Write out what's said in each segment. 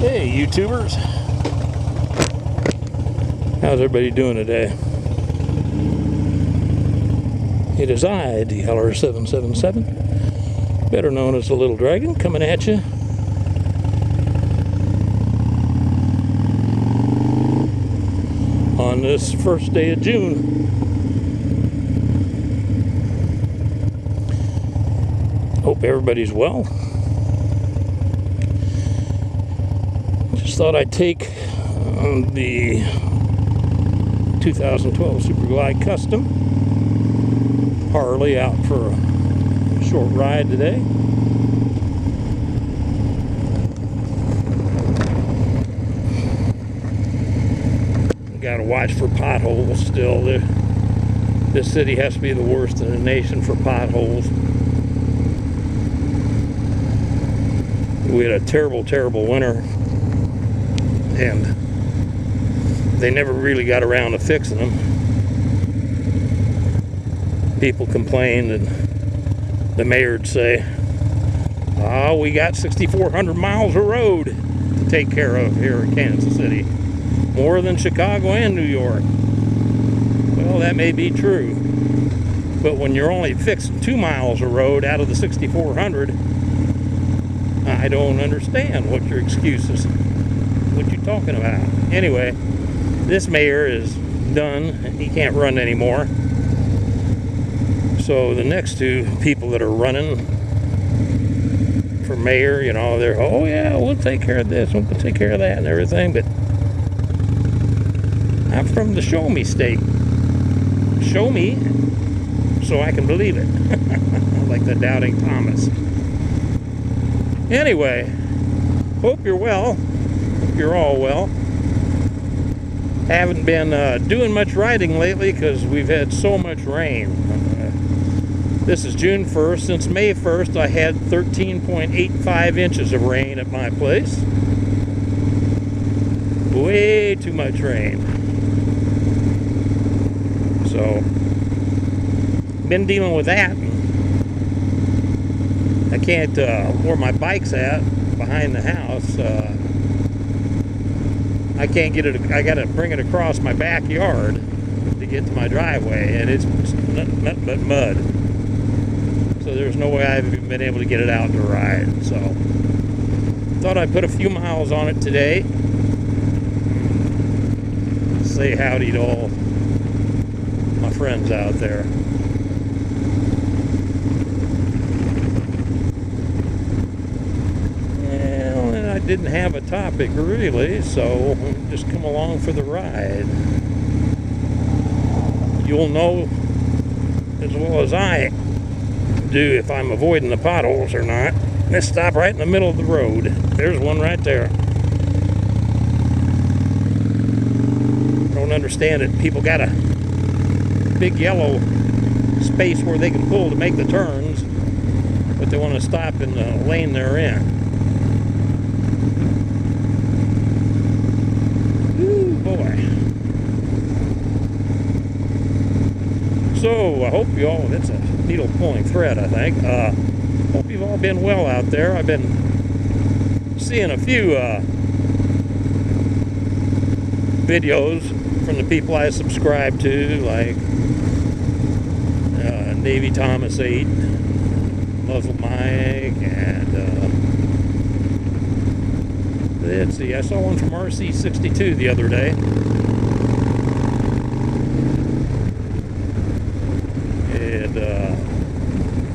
Hey YouTubers, how's everybody doing today? It is I, DLR777, better known as the Little Dragon, coming at you. On this first day of June. Hope everybody's well. Just thought I'd take the 2012 Superglide Custom Harley out for a short ride today. Gotta watch for potholes still. This city has to be the worst in the nation for potholes. We had a terrible, terrible winter, and they never really got around to fixing them. People complained, and the mayor would say, "Oh, we got 6,400 miles of road to take care of here in Kansas City. More than Chicago and New York." Well, that may be true, but when you're only fixing 2 miles of road out of the 6,400, I don't understand what your excuse is, what you're talking about. Anyway, this mayor is done. He can't run anymore. So the next two people that are running for mayor, you know, they're, oh yeah, we'll take care of this, we'll take care of that and everything, but I'm from the show me state. Show me so I can believe it. Like the doubting Thomas. Anyway, hope you're well. Hope you're all well. Haven't been doing much riding lately because we've had so much rain. This is June 1st. Since May 1st, I had 13.85 inches of rain at my place. Way too much rain. So, been dealing with that. I can't, where my bike's at, behind the house, I can't get it, I gotta bring it across my backyard to get to my driveway, and it's nothing but mud. So there's no way I've even been able to get it out to ride. So, thought I'd put a few miles on it today. Say howdy to all my friends out there. Well, and I didn't have a topic really, so just come along for the ride. You'll know as well as I do if I'm avoiding the potholes or not. Let's stop right in the middle of the road. There's one right there. Don't understand it. People got a big yellow space where they can pull to make the turns, but they want to stop in the lane they're in. Ooh, boy. So, I hope you all, that's a needle pulling thread, I think. Hope you've all been well out there. I've been seeing a few videos from the people I subscribe to, like Navy Thomas 8, Muzzle Mike, and let's see, I saw one from RC62 the other day.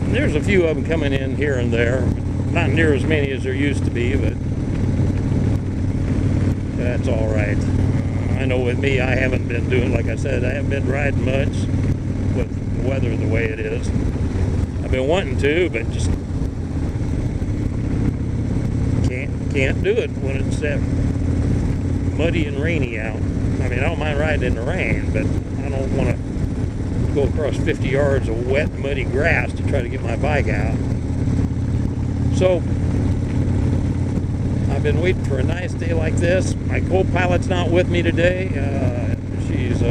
And there's a few of them coming in here and there. Not near as many as there used to be, but that's all right. I know with me, I haven't been doing, like I said, I haven't been riding much with the weather the way it is. I've been wanting to, but just can't do it when it's that muddy and rainy out. I mean, I don't mind riding in the rain, but I don't want to go across 50 yards of wet, muddy grass to try to get my bike out. So, I've been waiting for a nice day like this. My co-pilot's not with me today. She's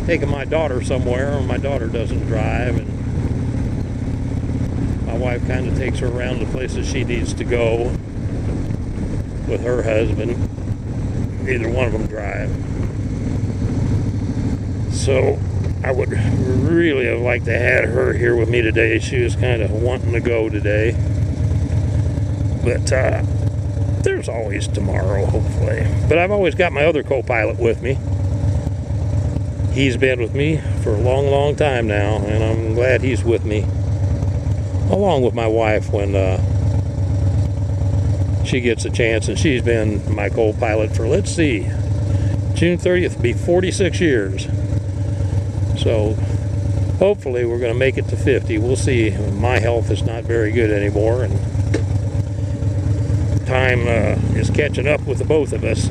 taking my daughter somewhere. My daughter doesn't drive, and my wife kind of takes her around the places she needs to go. with her husband. Neither one of them drive. So I would really have liked to have her here with me today. She was kind of wanting to go today. But there's always tomorrow, hopefully. But I've always got my other co-pilot with me. He's been with me for a long, long time now, and I'm glad he's with me, along with my wife when she gets a chance. And she's been my co-pilot for, let's see, June 30th will be 46 years. So hopefully we're going to make it to 50. We'll see. My health is not very good anymore, and time is catching up with the both of us.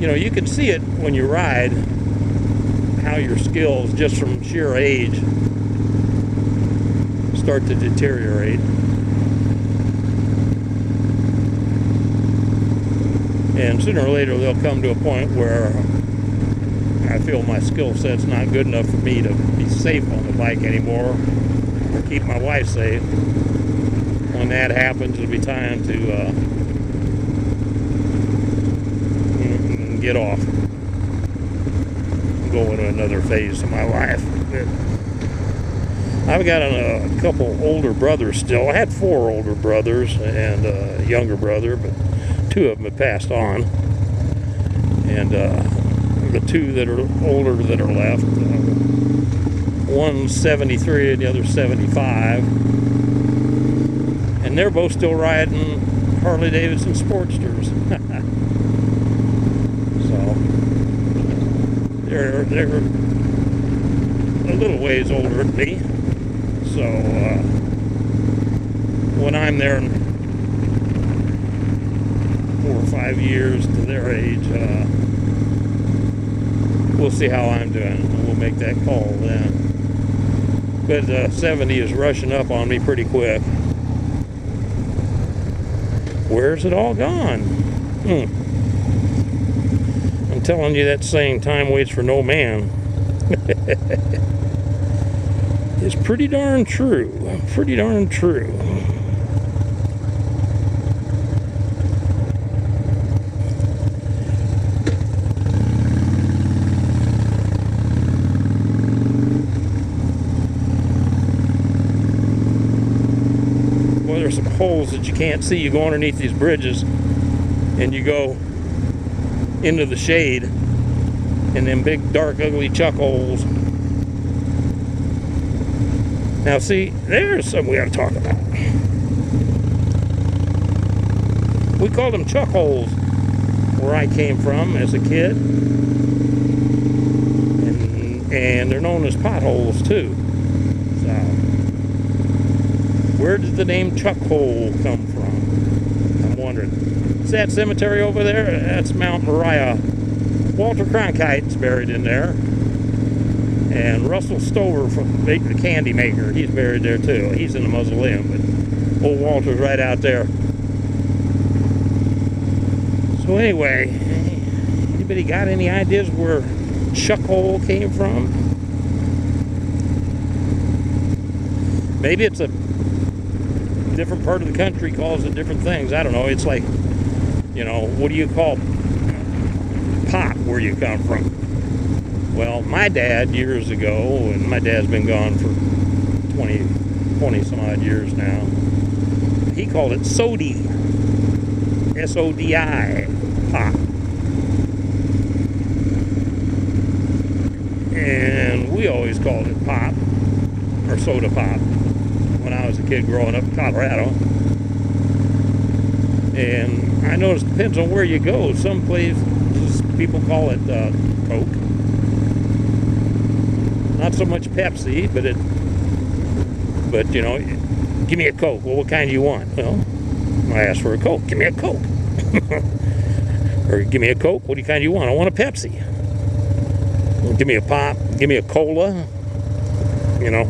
You know, you can see it when you ride, how your skills, just from sheer age, start to deteriorate. And sooner or later, they'll come to a point where I feel my skill set's not good enough for me to be safe on the bike anymore, or keep my wife safe. When that happens, it'll be time to get off, go into another phase of my life. I've got a couple older brothers still. I had 4 older brothers and a younger brother, but 2 of them have passed on. And the 2 that are older that are left, one's 73 and the other's 75. And they're both still riding Harley Davidson Sportsters. They're a little ways older than me, so when I'm there in 4 or 5 years to their age, we'll see how I'm doing, and we'll make that call then. But 70 is rushing up on me pretty quick. Where's it all gone? I'm telling you, that saying, time waits for no man, is pretty darn true. Pretty darn true. Well, there's some holes that you can't see. You go underneath these bridges and you go into the shade, and them big dark ugly chuck holes. Now see, there's something we got to talk about. We called them chuck holes where I came from as a kid, and they're known as potholes too. So where did the name chuck hole come from? I'm wondering. See that cemetery over there? That's Mount Moriah. Walter Cronkite's buried in there. And Russell Stover, from the candy maker, he's buried there too. He's in the mausoleum, but old Walter's right out there. So anyway, anybody got any ideas where chuck hole came from? Maybe it's a different part of the country calls it different things. I don't know. It's like, you know, what do you call pop where you come from? Well, my dad years ago, and my dad's been gone for 20 some odd years now, he called it sodi. S-O-D-I, pop. And we always called it pop, or soda pop, when I was a kid growing up in Colorado. And I noticed it depends on where you go. Some places people call it Coke. Not so much Pepsi, but you know, give me a Coke. Well, what kind do you want? Well, I asked for a Coke. Give me a Coke. Or give me a Coke. What kind do you want? I want a Pepsi. Well, give me a pop. Give me a cola. You know,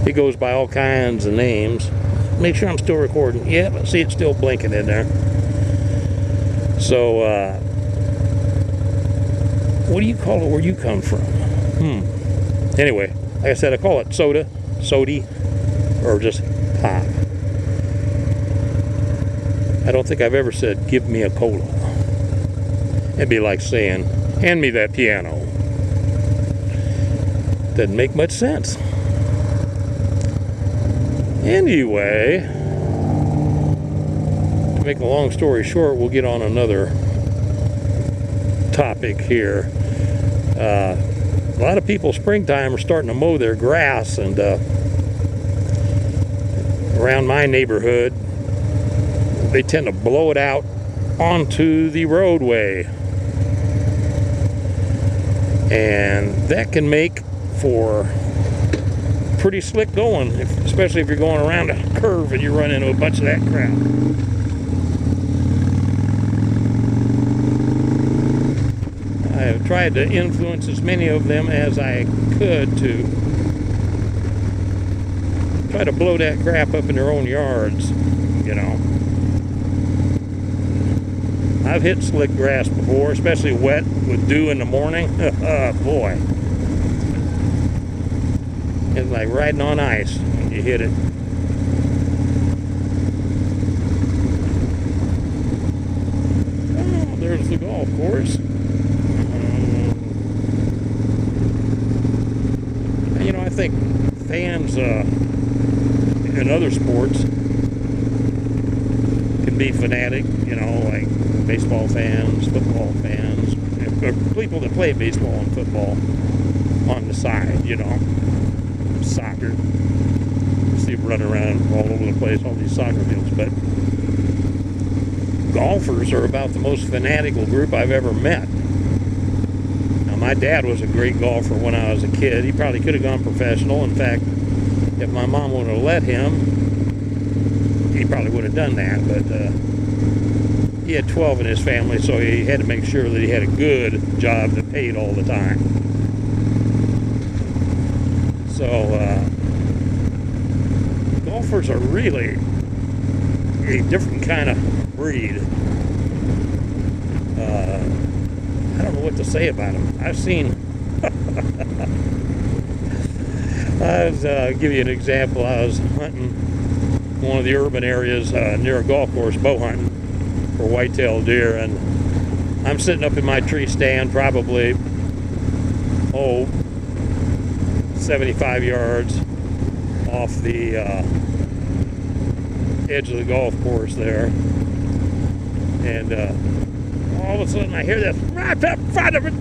it goes by all kinds of names. Make sure I'm still recording. Yeah, but see, it's still blinking in there. So, what do you call it where you come from? Anyway, like I said, I call it soda, sody, or just pop. I don't think I've ever said, give me a cola. It'd be like saying, hand me that piano. Doesn't make much sense. Anyway, to make a long story short, we'll get on another topic here. A lot of people springtime are starting to mow their grass, and around my neighborhood they tend to blow it out onto the roadway, and that can make for pretty slick going, especially if you're going around a curve and you run into a bunch of that crap. I have tried to influence as many of them as I could to try to blow that crap up in their own yards, you know. I've hit slick grass before, especially wet with dew in the morning. Boy. It's like riding on ice when you hit it. Oh, there's the golf course. You know, I think fans in other sports can be fanatic, you know, like baseball fans, football fans, people that play baseball and football on the side, you know. Soccer. You see them running around all over the place, all these soccer fields. But golfers are about the most fanatical group I've ever met. Now, my dad was a great golfer when I was a kid. He probably could have gone professional. In fact, if my mom would have let him, he probably would have done that. But he had 12 in his family, so he had to make sure that he had a good job that paid all the time. So, golfers are really a different kind of breed. I don't know what to say about them. I've seen... I'll give you an example. I was hunting one of the urban areas near a golf course, bow hunting for white-tailed deer, and I'm sitting up in my tree stand, probably, 75 yards off the edge of the golf course there, and all of a sudden I hear this right up front of it,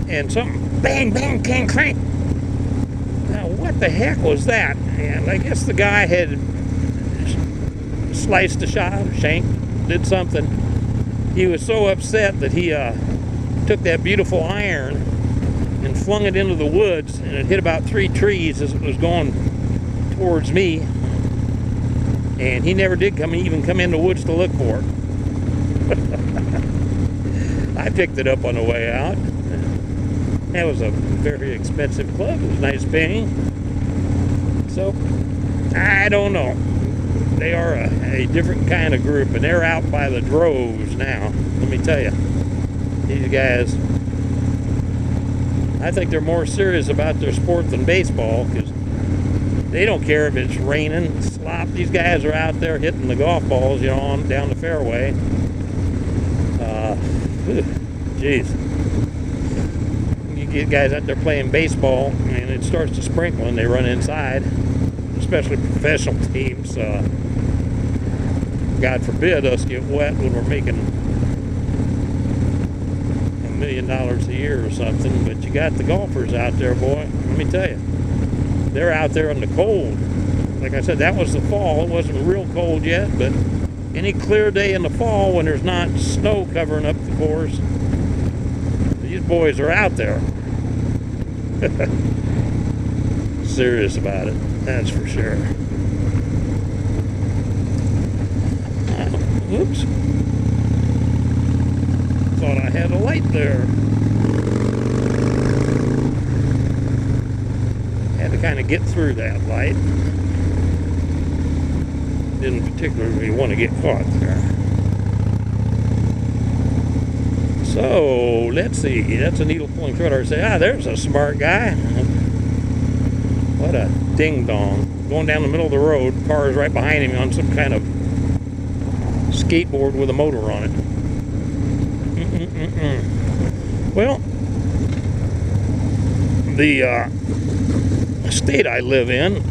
and something bang, bang, clang, clang. Now what the heck was that? And I guess the guy had sliced a shot, shanked, did something. He was so upset that he took that beautiful iron and flung it into the woods, and it hit about 3 trees as it was going towards me, and he never did even come in the woods to look for it. I picked it up on the way out. That was a very expensive club. It was nice paying. So, I don't know. They are a different kind of group, and they're out by the droves now. Let me tell you, these guys, I think they're more serious about their sport than baseball, because they don't care if it's raining, slop. These guys are out there hitting the golf balls, you know, on down the fairway. Jeez. You get guys out there playing baseball, and it starts to sprinkle, and they run inside, especially professional teams. God forbid us get wet when we're making $1 million a year or something, but you got the golfers out there, boy. Let me tell you, they're out there in the cold. Like I said, that was the fall. It wasn't real cold yet, but any clear day in the fall when there's not snow covering up the course, these boys are out there. Serious about it, that's for sure. Oops. Thought I had a light there. Had to kind of get through that light. Didn't particularly want to get caught there. So, let's see. That's a needle pulling thread. Or say, there's a smart guy. What a ding-dong. Going down the middle of the road, car is right behind him on some kind of skateboard with a motor on it. Well, the state I live in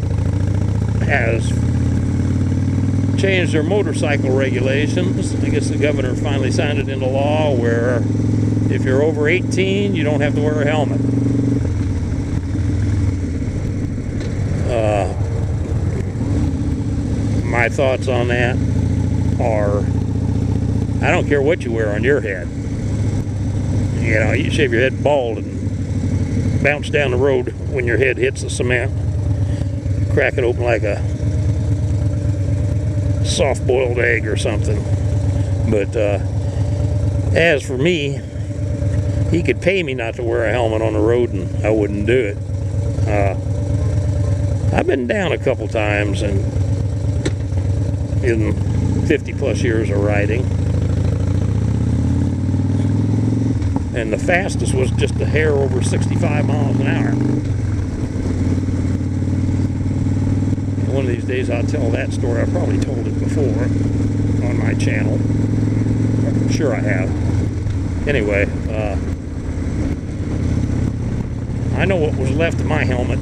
has changed their motorcycle regulations. I guess the governor finally signed it into law where if you're over 18, you don't have to wear a helmet. My thoughts on that are, I don't care what you wear on your head. You know, you shave your head bald and bounce down the road when your head hits the cement. Crack it open like a soft-boiled egg or something. But as for me, he could pay me not to wear a helmet on the road and I wouldn't do it. I've been down a couple times and in 50 plus years of riding, and the fastest was just a hair over 65 miles an hour. And one of these days I'll tell that story. I've probably told it before on my channel. I'm sure I have. Anyway, I know what was left of my helmet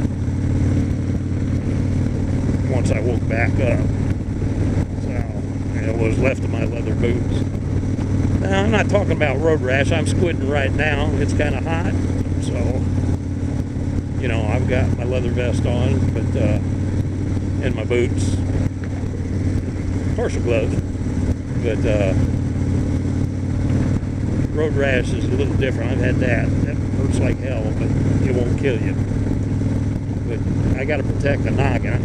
once I woke back up. It was left of my leather boots. Now, I'm not talking about road rash. I'm squinting right now. It's kind of hot, so you know, I've got my leather vest on, but and my boots, partial gloves. But road rash is a little different. I've had that. That hurts like hell, but it won't kill you. But I got to protect the noggin.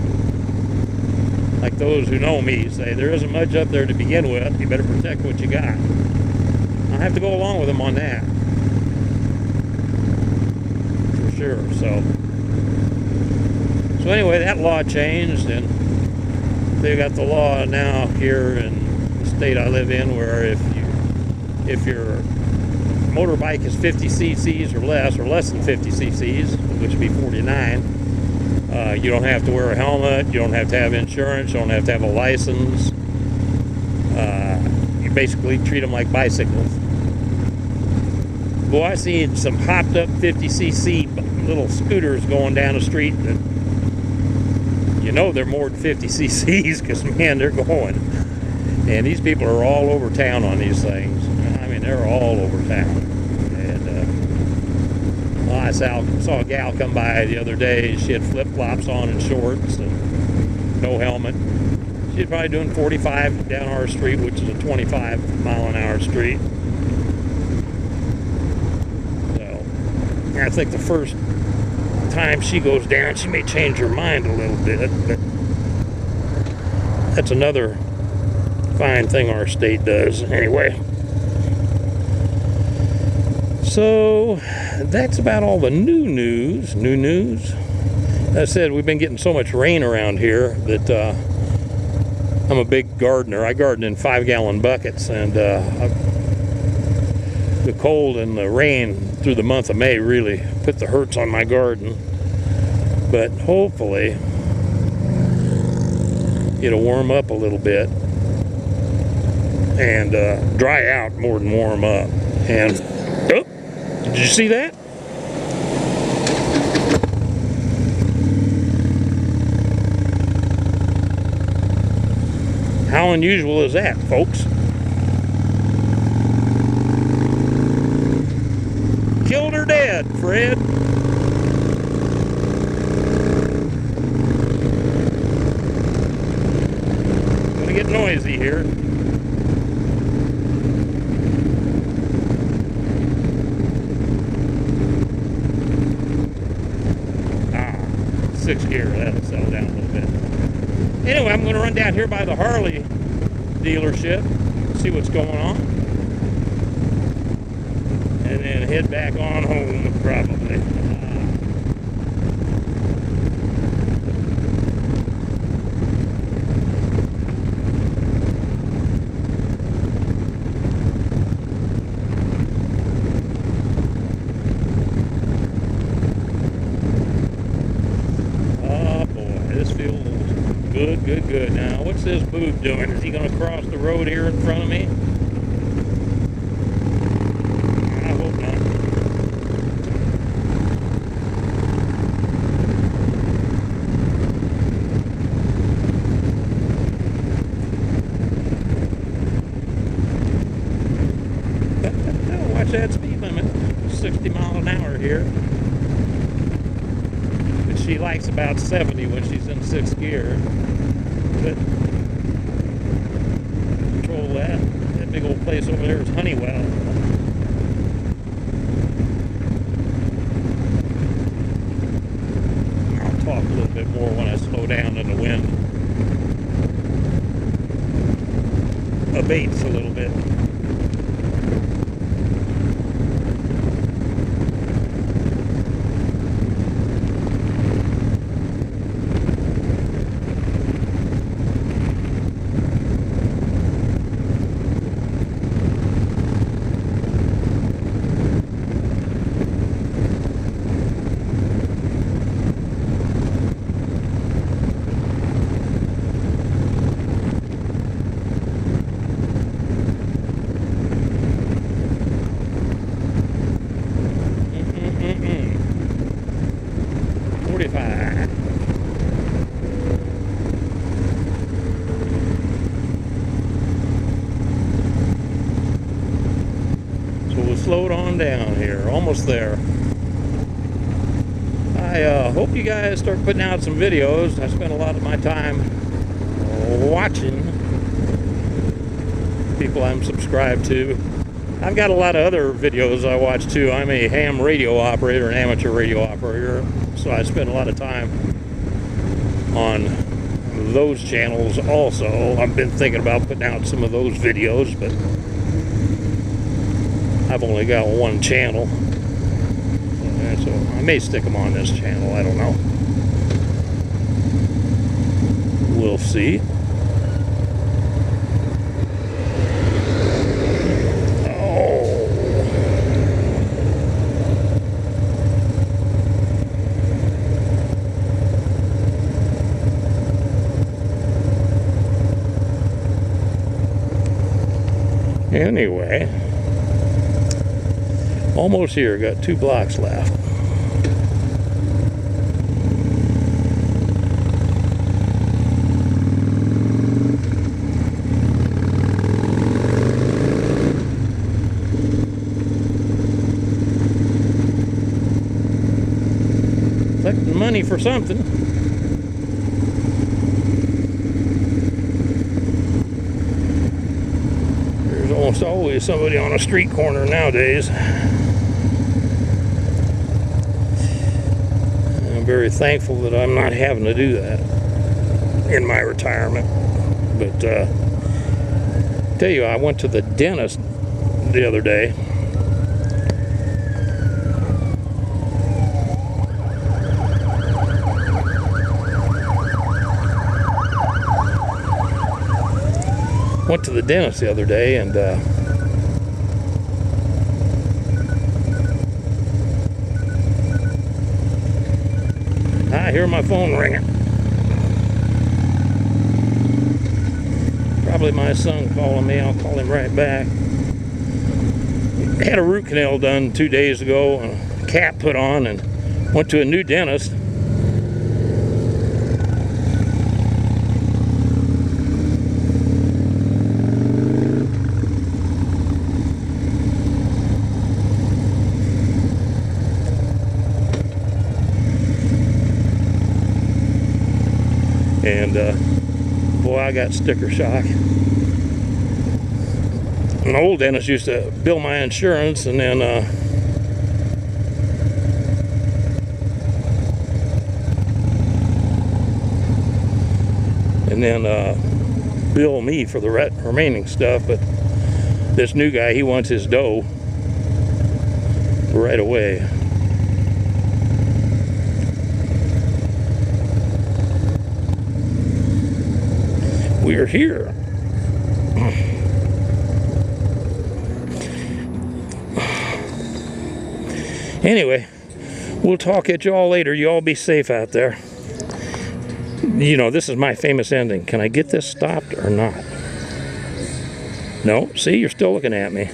Like those who know me say, there isn't much up there to begin with. You better protect what you got. I have to go along with them on that. For sure. So anyway, that law changed, and they got the law now here in the state I live in where if your motorbike is 50 cc's or less than 50 cc's, which would be 49, you don't have to wear a helmet, you don't have to have insurance, you don't have to have a license. You basically treat them like bicycles. Boy, I seen some hopped up 50cc little scooters going down the street that, you know, they're more than 50 cc's because, man, they're going. And these people are all over town on these things. I mean, they're all over town. I saw a gal come by the other day. She had flip-flops on and shorts and no helmet. She's probably doing 45 down our street, which is a 25-mile-an-hour street. So I think the first time she goes down, she may change her mind a little bit, but that's another fine thing our state does. Anyway. So that's about all the new news. As I said, we've been getting so much rain around here that I'm a big gardener. I garden in 5-gallon buckets, and the cold and the rain through the month of May really put the hurts on my garden. But hopefully it'll warm up a little bit and dry out more than warm up. And oh, did you see that? How unusual is that, folks? Killed her dead, Fred. Gonna get noisy here. Sixth gear, that'll settle down a little bit. Anyway, I'm going to run down here by the Harley dealership, see what's going on, and then head back on home, probably. Good, good. Now, what's this boob doing? Is he going to cross the road here in front of me? I hope not. Watch that speed limit. 60 miles an hour here. But she likes about 70 when she's in 6th gear. But control that. That big old place over there is Honeywell. I'll talk a little bit more when I slow down and the wind abates a little bit. Slowed on down here, almost there. I hope you guys start putting out some videos. I spend a lot of my time watching people I'm subscribed to. I've got a lot of other videos I watch too. I'm a ham radio operator, an amateur radio operator, so I spend a lot of time on those channels also. I've been thinking about putting out some of those videos, but I've only got one channel, so I may stick them on this channel. I don't know. We'll see. Oh. Anyway. Almost here, got 2 blocks left. Collecting money for something. There's almost always somebody on a street corner nowadays. I'm very thankful that I'm not having to do that in my retirement. But tell you, I went to the dentist the other day. Went to the dentist the other day, and I hear my phone ringing. Probably my son calling me. I'll call him right back. Had a root canal done 2 days ago, and a cap put on, and went to a new dentist. And boy, I got sticker shock. An old dentist used to bill my insurance and then bill me for the remaining stuff. But this new guy, he wants his dough right away. We're here. Anyway, we'll talk at y'all later. You all be safe out there. You know, this is my famous ending. Can I get this stopped or not? No? See, you're still looking at me.